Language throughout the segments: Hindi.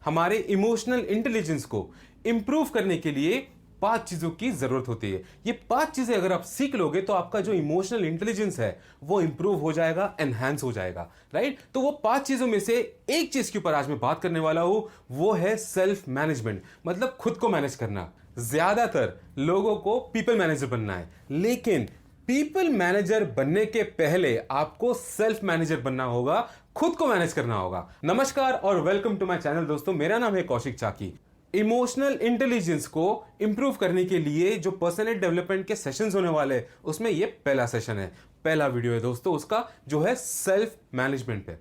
हमारे इमोशनल इंटेलिजेंस को इंप्रूव करने के लिए 5 चीजों की जरूरत होती है। ये 5 चीजें अगर आप सीख लोगे तो आपका जो इमोशनल इंटेलिजेंस है वो इंप्रूव हो जाएगा, एनहांस हो जाएगा, राइट। तो वो 5 चीजों में से एक चीज के ऊपर आज मैं बात करने वाला हूं, वो है सेल्फ मैनेजमेंट, मतलब खुद को मैनेज करना। ज्यादातर लोगों को पीपल मैनेजर बनना है, लेकिन पीपल मैनेजर बनने के पहले आपको सेल्फ मैनेजर बनना होगा, खुद को मैनेज करना होगा। नमस्कार और वेलकम टू माय चैनल दोस्तों, मेरा नाम है कौशिक चाकी। इमोशनल इंटेलिजेंस को इंप्रूव करने के लिए जो पर्सनैलिटी डेवलपमेंट के सेशंस होने वाले, उसमें ये पहला सेशन है, पहला वीडियो है दोस्तों, उसका जो है सेल्फ मैनेजमेंट पे।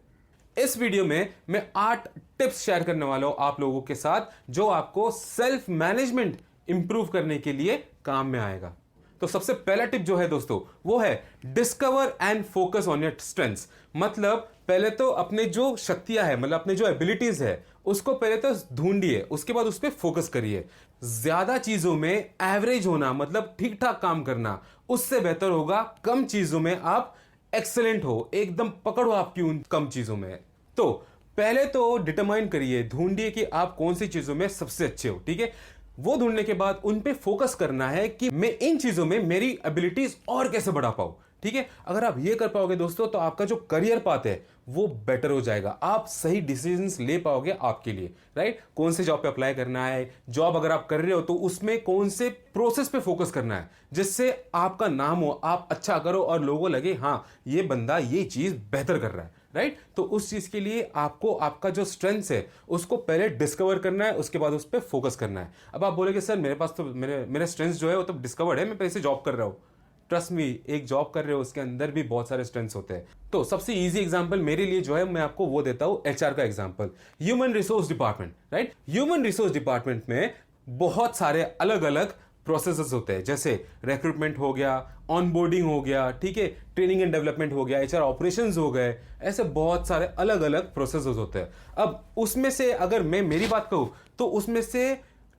इस वीडियो में मैं 8 टिप्स शेयर करने वाला हूं आप लोगों के साथ, जो आपको सेल्फ मैनेजमेंट इंप्रूव करने के लिए काम में आएगा। तो सबसे पहला टिप जो है दोस्तों, वो है discover and focus on your strengths. मतलब पहले तो अपने जो शक्तियां है, मतलब अपने जो एबिलिटीज है, उसको पहले तो ढूंढिए, उसके बाद उस पर फोकस करिए। ज्यादा चीजों में एवरेज होना, मतलब ठीक ठाक काम करना, उससे बेहतर होगा कम चीजों में आप एक्सेलेंट हो, एकदम पकड़ो आपकी उन कम चीजों में। तो पहले तो डिटरमाइन करिए, ढूंढिए कि आप कौन सी चीजों में सबसे अच्छे हो, ठीक है। वो ढूंढने के बाद उन पे फोकस करना है कि मैं इन चीजों में मेरी एबिलिटीज और कैसे बढ़ा पाऊं, ठीक है। अगर आप ये कर पाओगे दोस्तों, तो आपका जो करियर पाथ है वो बेटर हो जाएगा, आप सही डिसीजंस ले पाओगे आपके लिए, राइट। कौन से जॉब पे अप्लाई करना है, जॉब अगर आप कर रहे हो तो उसमें कौन से प्रोसेस पे फोकस करना है, जिससे आपका नाम हो, आप अच्छा करो और लोगों लगे हाँ ये बंदा ये चीज बेहतर कर रहा है, राइट। तो उस चीज के लिए आपको आपका जो स्ट्रेंथ है उसको पहले डिस्कवर करना है, उसके बाद उस पर फोकस करना है। अब आप बोलेगे सर मेरे पास तो मेरे स्ट्रेंथ जो है वो तो डिस्कवर्ड है, मैं पहले से जॉब कर रहा हूं। ट्रस्ट मी, एक जॉब कर रहे हो उसके अंदर भी बहुत सारे स्ट्रेंथ्स होते हैं। तो सबसे इजी एग्जांपल मेरे लिए जो है, मैं आपको वो देता हूं, एचआर का example, human resource department, right. Human resource department में बहुत सारे अलग अलग प्रोसेसेस होते हैं, जैसे रिक्रूटमेंट हो गया, ऑनबोर्डिंग हो गया, ठीक है, ट्रेनिंग एंड डेवलपमेंट हो गया, एचआर ऑपरेशंस हो गए, ऐसे बहुत सारे अलग अलग प्रोसेसेस होते हैं। अब उसमें से अगर मैं मेरी बात कहूं तो उसमें से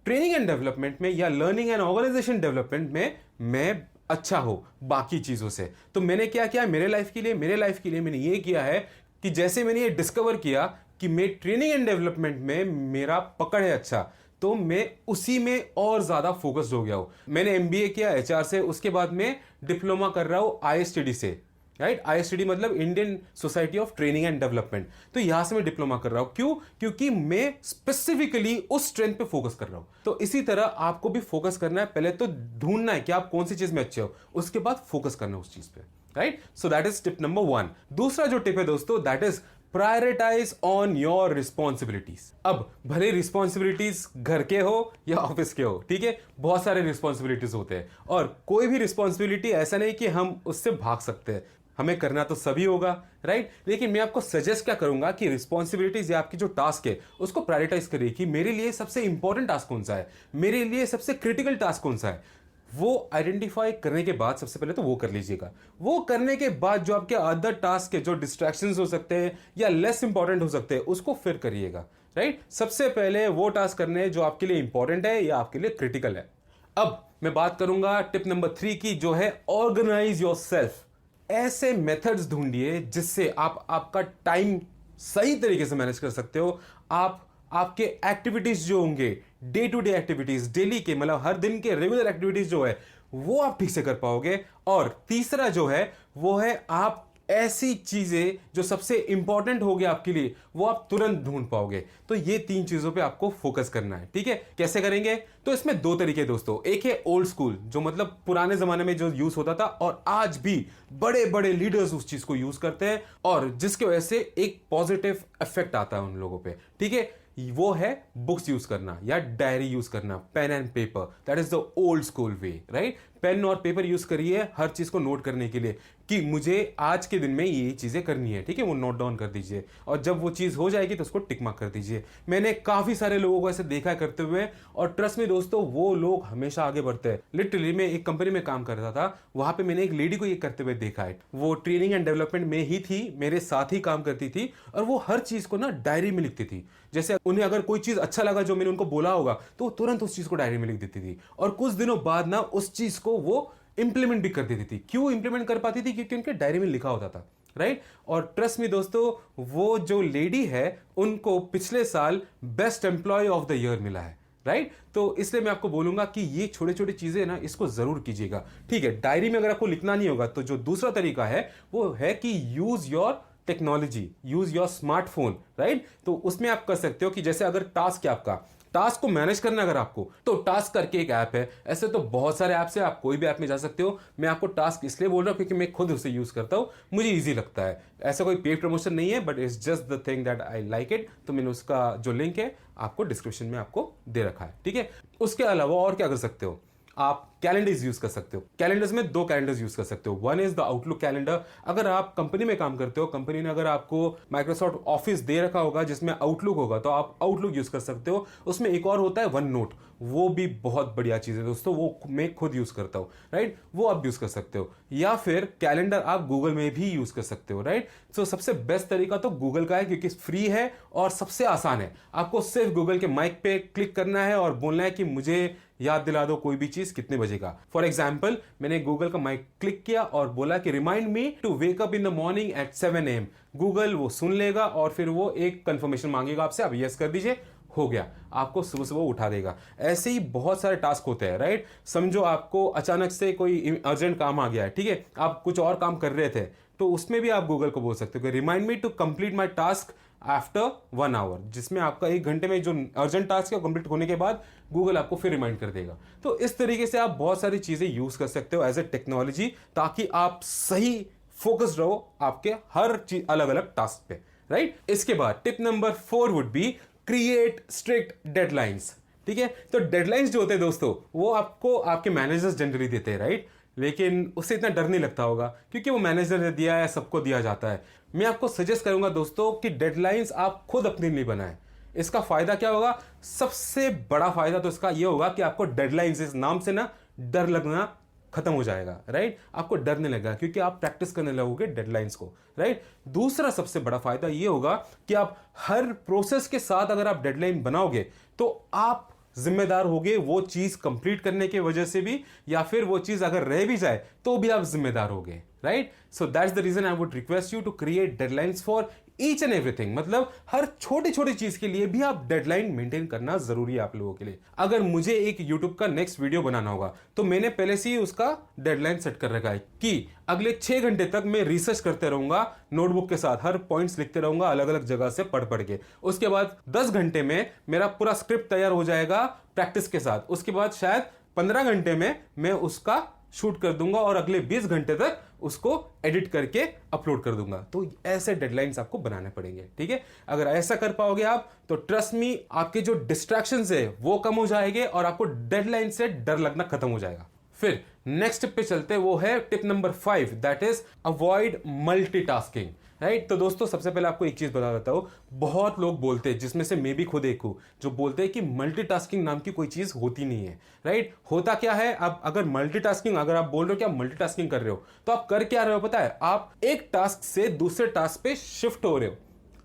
ट्रेनिंग एंड डेवलपमेंट में या लर्निंग एंड ऑर्गेनाइजेशन डेवलपमेंट में मैं अच्छा हो बाकी चीजों से। तो मैंने क्या किया मेरे लाइफ के लिए मैंने ये किया है कि जैसे मैंने ये डिस्कवर किया कि मैं ट्रेनिंग एंड डेवलपमेंट में मेरा पकड़ है अच्छा, तो मैं उसी में और ज्यादा फोकस्ड हो गया हूं। मैंने एमबीए किया एचआर से, उसके बाद मैं डिप्लोमा कर रहा हूं आईएसटीडी से, राइट। आईएसटीडी मतलब Indian society of training and development. तो यहां से मैं डिप्लोमा कर रहा हूं, क्यों? क्योंकि मैं स्पेसिफिकली उस स्ट्रेंथ पे फोकस कर रहा हूं। तो इसी तरह आपको भी फोकस करना है, पहले तो ढूंढना है कि आप कौन सी चीज में अच्छे हो, उसके बाद फोकस करना है उस चीज पे, right. So that is tip number 1। दूसरा जो टिप है दोस्तों, that is prioritise on your responsibilities. अब भले रिस्पॉन्सिबिलिटीज घर के हो या ऑफिस के हो, ठीक है, बहुत सारे रिस्पॉन्सिबिलिटीज होते हैं, और कोई भी रिस्पॉन्सिबिलिटी ऐसा नहीं कि हम उससे भाग सकते हैं, हमें करना तो सभी होगा, राइट। लेकिन मैं आपको सजेस्ट क्या करूंगा कि रिस्पॉन्सिबिलिटीज या आपकी जो टास्क है उसको प्रायोरिटाइज करिए कि मेरे लिए सबसे इंपॉर्टेंट टास्क कौन सा है, मेरे लिए सबसे क्रिटिकल टास्क कौन सा है। वो आइडेंटिफाई करने के बाद सबसे पहले तो वो कर लीजिएगा। वो करने के बाद जो आपके अदर टास्क के जो डिस्ट्रैक्शंस हो सकते हैं या लेस इंपॉर्टेंट हो सकते हैं, उसको फिर करिएगा, राइट। सबसे पहले वो टास्क करने जो आपके लिए इंपॉर्टेंट है या आपके लिए क्रिटिकल है। अब मैं बात करूंगा टिप नंबर 3 की, जो है ऑर्गेनाइज योर सेल्फ। ऐसे मेथड्स ढूंढिए जिससे आप आपका टाइम सही तरीके से मैनेज कर सकते हो। आप आपके एक्टिविटीज जो होंगे, day to day activities, daily के मतलब हर दिन के रेगुलर एक्टिविटीज जो है, वो आप ठीक से कर पाओगे। और तीसरा जो है वो है आप ऐसी चीजें जो सबसे इंपॉर्टेंट होगी आपके लिए, वो आप तुरंत ढूंढ पाओगे। तो ये 3 चीजों पे आपको फोकस करना है, ठीक है। कैसे करेंगे? तो इसमें 2 तरीके दोस्तों। एक है ओल्ड स्कूल, जो मतलब पुराने जमाने में जो यूज होता था, और आज भी बड़े बड़े लीडर्स उस चीज को यूज करते हैं, और जिसकी वजह से एक पॉजिटिव इफेक्ट आता है उन लोगों पे, ठीक है। वो है बुक्स यूज करना या डायरी यूज करना, pen and paper. That is the old school way, right. Pen और पेपर यूज करिए हर चीज को नोट करने के लिए कि मुझे आज के दिन में ये चीजें करनी है, ठीक है। वो नोट डाउन कर दीजिए, और जब वो चीज हो जाएगी तो उसको टिक मार्क कर दीजिए। मैंने काफी सारे लोगों को ऐसे देखा है करते हुए, और ट्रस्ट में दोस्तों वो लोग हमेशा आगे बढ़ते हैं। लिटरली मैं एक कंपनी में काम करता था, वहां पे मैंने एक लेडी को ये करते हुए देखा है। वो ट्रेनिंग एंड डेवलपमेंट में ही थी, मेरे साथ ही काम करती थी, और वो हर चीज को ना डायरी में लिखती थी। जैसे उन्हें अगर कोई चीज अच्छा लगा जो मैंने उनको बोला होगा, तो वो तुरंत उस चीज को डायरी में लिख देती थी, और कुछ दिनों बाद ना उस चीज को वो इंप्लीमेंट भी कर देती थी। क्यों इंप्लीमेंट कर पाती थी? क्योंकि उनके डायरी में लिखा होता था, राइट। और ट्रस्ट मी दोस्तों, वो जो लेडी है उनको पिछले साल best employ of the year मिला है, राइट। तो इसलिए मैं आपको बोलूंगा कि ये छोटे छोटे चीजें ना, इसको जरूर कीजिएगा, ठीक है। डायरी में अगर आपको लिखना नहीं होगा तो जो दूसरा तरीका है वो है कि use your technology, use your smartphone, right. तो उसमें आप कर सकते हो कि जैसे अगर टास्क है आपका, टास्क को मैनेज करना अगर आपको, तो टास्क करके एक ऐप है। ऐसे तो बहुत सारे ऐप्स है, आप कोई भी ऐप में जा सकते हो। मैं आपको टास्क इसलिए बोल रहा हूं क्योंकि मैं खुद उसे यूज करता हूं, मुझे इजी लगता है। ऐसा कोई पेड प्रमोशन नहीं है, but it's just the thing that I like it. तो मैंने उसका जो लिंक है आपको डिस्क्रिप्शन में आपको दे रखा है, ठीक है। उसके अलावा और क्या कर सकते हो, आप कैलेंडर्स यूज कर सकते हो। कैलेंडर्स में दो कैलेंडर्स यूज कर सकते हो। One is the outlook calendar. अगर आप कंपनी में काम करते हो, कंपनी ने अगर आपको माइक्रोसॉफ्ट ऑफिस दे रखा होगा जिसमें आउटलुक होगा, तो आप आउटलुक यूज कर सकते हो। उसमें एक और होता है वन नोट, वो भी बहुत बढ़िया चीज है दोस्तों, वो मैं खुद यूज करता हूं, राइट। वो आप यूज कर सकते हो। या फिर कैलेंडर आप गूगल में भी यूज कर सकते हो, राइट। सो सबसे बेस्ट तरीका तो गूगल का है क्योंकि फ्री है और सबसे आसान है। आपको सिर्फ गूगल के माइक पे क्लिक करना है और बोलना है कि मुझे याद दिला दो कोई भी चीज कितने बजे का। फॉर एग्जाम्पल, मैंने गूगल का माइक क्लिक किया और बोला कि remind me to wake up in the morning at 7 AM। Google वो सुन लेगा और फिर वो एक कंफर्मेशन मांगेगा आपसे, आप यस कर दीजिए, हो गया, आपको सुबह सुबह उठा देगा। ऐसे ही बहुत सारे टास्क होते हैं, राइट। समझो आपको अचानक से कोई अर्जेंट काम आ गया है, ठीक है, आप कुछ और काम कर रहे थे, तो उसमें भी आप गूगल को बोल सकते हो कि remind me to complete my task after 1 hour, जिसमें आपका 1 घंटे में जो अर्जेंट टास्क है कंप्लीट होने के बाद गूगल आपको फिर रिमाइंड कर देगा। तो इस तरीके से आप बहुत सारी चीजें यूज कर सकते हो एज ए टेक्नोलॉजी, ताकि आप सही फोकस रहो आपके हर चीज अलग अलग टास्क पे, राइट। इसके बाद tip number 4 would be create strict deadlines, ठीक है। तो डेडलाइंस जो होते हैं दोस्तों, वो आपको आपके मैनेजर्स जनरली देते हैं, राइट। लेकिन उससे इतना डर नहीं लगता होगा क्योंकि वो मैनेजर ने दिया है, सबको दिया जाता है। मैं आपको सजेस्ट करूंगा दोस्तों कि डेडलाइंस आप खुद अपनी नहीं बनाएं। इसका फायदा क्या होगा, सबसे बड़ा फायदा तो इसका ये होगा कि आपको डेडलाइंस इस नाम से ना डर लगना खत्म हो जाएगा, राइट। आपको डर नहीं लगेगा क्योंकि आप प्रैक्टिस करने लगोगे डेडलाइंस को, राइट। दूसरा सबसे बड़ा फायदा ये होगा कि आप हर प्रोसेस के साथ अगर आप डेडलाइन बनाओगे तो आप जिम्मेदार होगे वो चीज कंप्लीट करने की वजह से भी, या फिर वो चीज अगर रह भी जाए तो भी आप जिम्मेदार होगे, right. So that's the reason I would request you to create deadlines for each and everything. मतलब हर छोटी छोटी चीज के लिए भी आप डेडलाइन मेंटेन करना जरूरी है आप लोगों के लिए। अगर मुझे एक यूट्यूब का नेक्स्ट वीडियो बनाना होगा तो मैंने पहले से ही उसका डेडलाइन सेट कर रखा है कि अगले 6 घंटे तक मैं रिसर्च करते रहूंगा, नोटबुक के साथ हर पॉइंट्स लिखते रहूंगा अलग अलग जगह से पढ़ पढ़ के। उसके बाद 10 घंटे में मेरा पूरा स्क्रिप्ट तैयार हो जाएगा प्रैक्टिस के साथ। उसके बाद शायद 15 घंटे में मैं उसका शूट कर दूंगा और अगले 20 घंटे तक उसको एडिट करके अपलोड कर दूंगा। तो ऐसे डेडलाइंस आपको बनाने पड़ेंगे, ठीक है। अगर ऐसा कर पाओगे आप तो ट्रस्ट मी, आपके जो डिस्ट्रैक्शंस है वो कम हो जाएंगे और आपको डेडलाइन से डर लगना खत्म हो जाएगा। फिर नेक्स्ट पे चलते, वो है tip number 5, that is avoid multitasking, right. तो दोस्तों सबसे पहले आपको एक चीज बता देता हूं, बहुत लोग बोलते हैं, जिसमें से मैं भी खुद एक हूं, जो बोलते हैं कि मल्टीटास्किंग नाम की कोई चीज होती नहीं है, राइट। होता क्या है, अब अगर मल्टीटास्किंग, अगर आप बोल रहे हो कि आप मल्टीटास्किंग कर रहे हो, तो आप कर क्या रहे हो पता है, आप एक टास्क से दूसरे टास्क पे शिफ्ट हो रहे हो,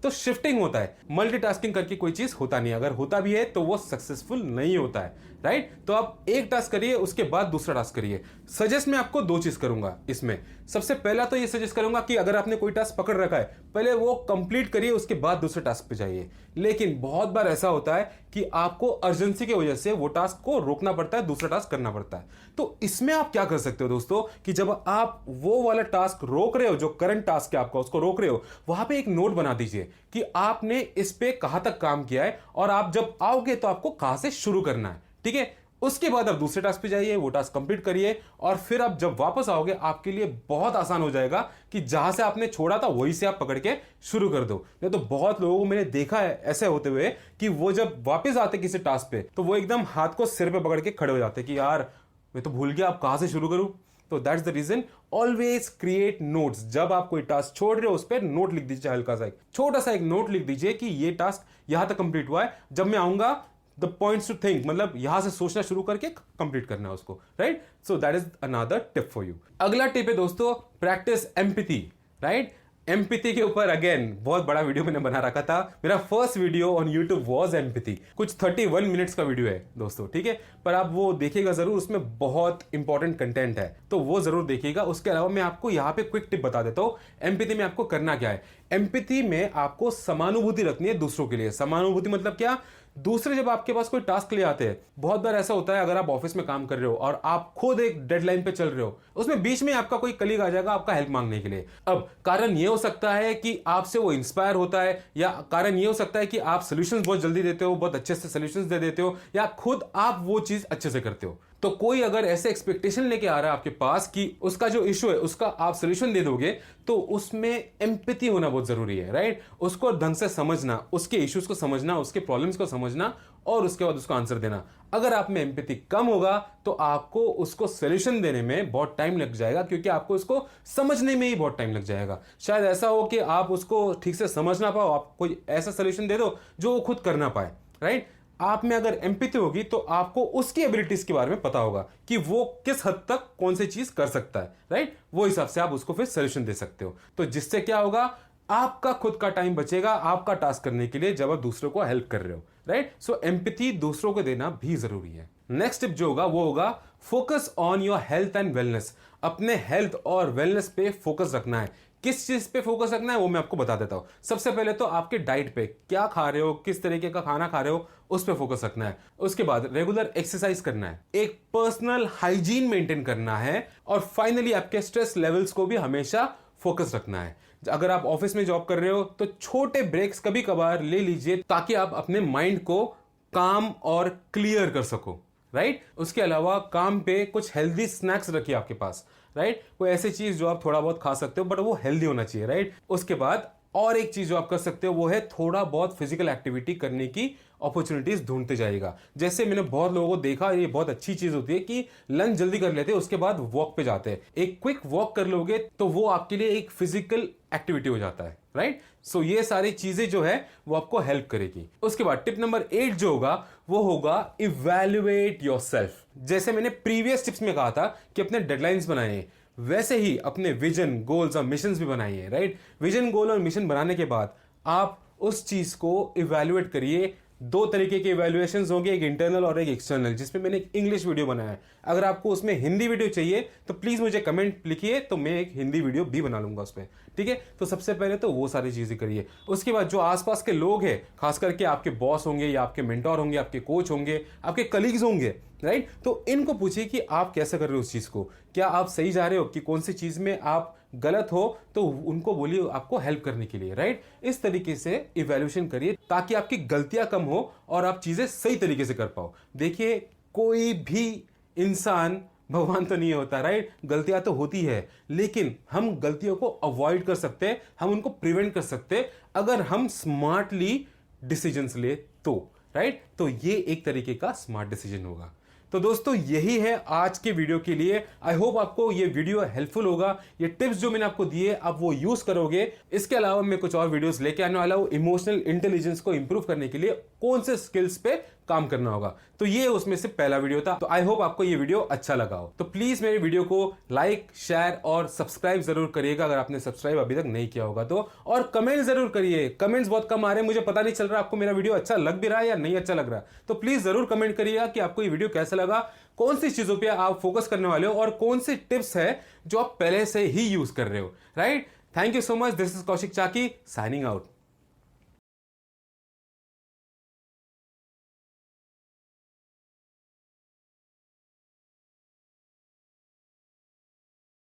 तो शिफ्टिंग होता है। मल्टीटास्किंग करके कोई चीज होता नहीं, अगर होता भी है तो वो सक्सेसफुल नहीं होता है, राइट। तो आप एक टास्क करिए, उसके बाद दूसरा टास्क करिए। सजेस्ट मैं आपको 2 चीज करूंगा इसमें। सबसे पहला तो ये सजेस्ट करूंगा कि अगर आपने कोई टास्क पकड़ रखा है, पहले वो कंप्लीट करिए, उसके बाद दूसरे टास्क पे जाइए। लेकिन बहुत बार ऐसा होता है कि आपको अर्जेंसी की वजह से वो टास्क को रोकना पड़ता है, दूसरा टास्क करना पड़ता है। तो इसमें आप क्या कर सकते हो दोस्तों, कि जब आप वो वाला टास्क रोक रहे हो, जो करंट टास्क है आपका, उसको रोक रहे हो, वहां पे एक नोट बना दीजिए कि आपने इस पे कहां तक काम किया है और आप जब आओगे तो आपको कहां से शुरू करना है, ठीक है। उसके बाद आप दूसरे टास्क पे जाइए, वो टास्क कंप्लीट करिए और फिर आप जब वापस आओगे आपके लिए बहुत आसान हो जाएगा कि जहां से आपने छोड़ा था वहीं से आप पकड़ के शुरू कर दो। नहीं तो बहुत लोगों को मैंने देखा है ऐसे होते हुए कि वो जब वापस आते किसी टास्क पे तो वो एकदम हाथ को सिर पे पकड़ के खड़े हो जाते कि यार मैं तो भूल गया अब कहां से शुरू करूं। तो that's the reason, always create notes. जब आप कोई टास्क छोड़ रहे हो उस पर नोट लिख दीजिए, हल्का सा एक छोटा सा एक नोट लिख दीजिए कि ये टास्क यहां तक कंप्लीट हुआ है, जब मैं आऊंगा द पॉइंट्स टू थिंक, मतलब यहां से सोचना शुरू करके कंप्लीट करना है उसको, right. So that is another tip for you. अगला टिप है दोस्तों, प्रैक्टिस एम्पैथी, राइट। एम्पैथी के ऊपर अगेन बहुत बड़ा वीडियो मैंने बना रखा था। मेरा first video on YouTube was empathy. कुछ 31 मिनट्स का वीडियो है दोस्तों, ठीक है, पर आप वो देखिएगा जरूर, उसमें बहुत इंपॉर्टेंट कंटेंट है, तो वो जरूर देखिएगा। उसके अलावा मैं आपको यहाँ पे क्विक टिप बता देता हूँ एम्पैथी में आपको करना क्या है। एम्पैथी में आपको समानुभूति रखनी है दूसरों के लिए। समानुभूति मतलब क्या? दूसरे जब आपके पास कोई टास्क ले आते हैं, बहुत बार ऐसा होता है अगर आप ऑफिस में काम कर रहे हो और आप खुद एक डेडलाइन पे चल रहे हो, उसमें बीच में आपका कोई कलीग आ जाएगा आपका हेल्प मांगने के लिए। अब कारण ये हो सकता है कि आपसे वो इंस्पायर होता है, या कारण ये हो सकता है कि आप सोल्यूशंस बहुत जल्दी देते हो, बहुत अच्छे से सोल्यूशंस दे देते हो, या खुद आप वो चीज अच्छे से करते हो। तो कोई अगर ऐसे एक्सपेक्टेशन लेके आ रहा है आपके पास कि उसका जो इशू है उसका आप सोल्यूशन दे दोगे, तो उसमें एम्पैथी होना बहुत जरूरी है, राइट? उसको ढंग से समझना, उसके इश्यूज को समझना, उसके प्रॉब्लम्स को समझना, और उसके बाद उसको आंसर देना। अगर आप में एम्पैथी कम होगा तो आपको उसको सोल्यूशन देने में बहुत टाइम लग जाएगा, क्योंकि आपको उसको समझने में ही बहुत टाइम लग जाएगा। शायद ऐसा हो कि आप उसको ठीक से समझ ना पाओ, आप कोई ऐसा सोल्यूशन दे दो जो वो खुद कर ना पाए, राइट? आप में अगर एम्पैथी होगी तो आपको उसकी एबिलिटीज के बारे में पता होगा कि वो किस हद तक कौन सी चीज कर सकता है, राइट? वो हिसाब से आप उसको फिर सोल्यूशन दे सकते हो। तो जिससे क्या होगा, आपका खुद का टाइम बचेगा आपका टास्क करने के लिए जब आप दूसरों को हेल्प कर रहे हो, राइट? सो एम्पैथी दूसरों को देना भी जरूरी है। नेक्स्ट टिप जो होगा वो होगा focus on your health and wellness. अपने हेल्थ और वेलनेस पे फोकस रखना है। किस चीज पे फोकस रखना है वो मैं आपको बता देता हूं। सबसे पहले तो आपके डाइट पे, क्या खा रहे हो, किस तरीके का खाना खा रहे हो, उस पे फोकस रखना है। उसके बाद रेगुलर एक्सरसाइज करना है, एक पर्सनल हाइजीन मेंटेन करना है, और फाइनली आपके स्ट्रेस लेवल्स को भी हमेशा फोकस रखना है। अगर आप ऑफिस में जॉब कर रहे हो तो छोटे ब्रेक्स कभी कभार ले लीजिए, ताकि आप अपने माइंड को काम और क्लियर कर सको, राइट? उसके अलावा काम पे कुछ हेल्दी स्नैक्स रखिए आपके पास, राइट? कोई ऐसी चीज जो आप थोड़ा बहुत खा सकते हो, बट वो हेल्दी होना चाहिए, राइट? उसके बाद और एक चीज जो आप कर सकते हो वो है थोड़ा बहुत फिजिकल एक्टिविटी करने की अपॉर्चुनिटीज ढूंढते जाएगा। जैसे मैंने बहुत लोगों को देखा, ये बहुत अच्छी चीज होती है कि लंच जल्दी कर लेते हैं, उसके बाद वॉक पे जाते हैं। एक क्विक वॉक कर लोगे तो वो आपके लिए एक फिजिकल एक्टिविटी हो जाता है, राइट? सो ये सारी चीजें जो है वो आपको हेल्प करेगी। उसके बाद टिप नंबर 8 जो होगा वो होगा इवैल्यूएट योरसेल्फ। जैसे मैंने प्रीवियस टिप्स में कहा था कि अपने डेडलाइंस बनाए, वैसे ही अपने विजन, गोल्स और मिशंस भी बनाइए, राइट? विजन, गोल और मिशन बनाने के बाद आप उस चीज को इवैल्यूएट करिए। 2 तरीके के इवैल्यूएशंस होंगे, एक इंटरनल और एक एक्सटर्नल, जिसमें मैंने एक इंग्लिश वीडियो बनाया है। अगर आपको उसमें हिंदी वीडियो चाहिए तो प्लीज मुझे कमेंट लिखिए, तो मैं एक हिंदी वीडियो भी बना लूंगा उसमें, ठीक है? तो सबसे पहले तो वो सारी चीजें करिए। उसके बाद जो आसपास के लोग हैं, खास करके आपके बॉस होंगे या आपके मेंटोर होंगे, आपके कोच होंगे, आपके कलीग्स होंगे, राइट? तो इनको पूछिए कि आप कैसे कर रहे हो उस चीज को, क्या आप सही जा रहे हो, कि कौन सी चीज में आप गलत हो, तो उनको बोलिए आपको हेल्प करने के लिए, राइट? इस तरीके से इवैल्यूएशन करिए ताकि आपकी गलतियां कम हो और आप चीजें सही तरीके से कर पाओ। देखिए, कोई भी इंसान भगवान तो नहीं होता, राइट? गलतियां तो होती है, लेकिन हम गलतियों को अवॉइड कर सकते हैं, हम उनको प्रिवेंट कर सकते हैं अगर हम स्मार्टली डिसीजंस ले तो, राइट? तो ये एक तरीके का स्मार्ट डिसीजन होगा। तो दोस्तों यही है आज के वीडियो के लिए। आई होप आपको ये वीडियो हेल्पफुल होगा। ये टिप्स जो मैंने आपको दिए आप वो यूज करोगे। इसके अलावा मैं कुछ और वीडियोस लेके आने वाला हूं इमोशनल इंटेलिजेंस को इंप्रूव करने के लिए कौन से स्किल्स पे काम करना होगा। तो ये उसमें से पहला वीडियो था। तो आई होप आपको ये वीडियो अच्छा लगा हो। तो प्लीज मेरे वीडियो को लाइक, शेयर और सब्सक्राइब जरूर करिएगा अगर आपने सब्सक्राइब अभी तक नहीं किया होगा तो। और कमेंट जरूर करिए। कमेंट्स बहुत कम आ रहे हैं, मुझे पता नहीं चल रहा आपको मेरा वीडियो अच्छा लग भी रहा है या नहीं अच्छा लग रहा। तो प्लीज जरूर कमेंट करिएगा कि आपको ये वीडियो कैसा लगा, कौन सी चीजों पे आप फोकस करने वाले हो और कौन सी टिप्स है जो आप पहले से ही यूज कर रहे हो, right? Thank you so much. This is Kaushik Chaki signing out.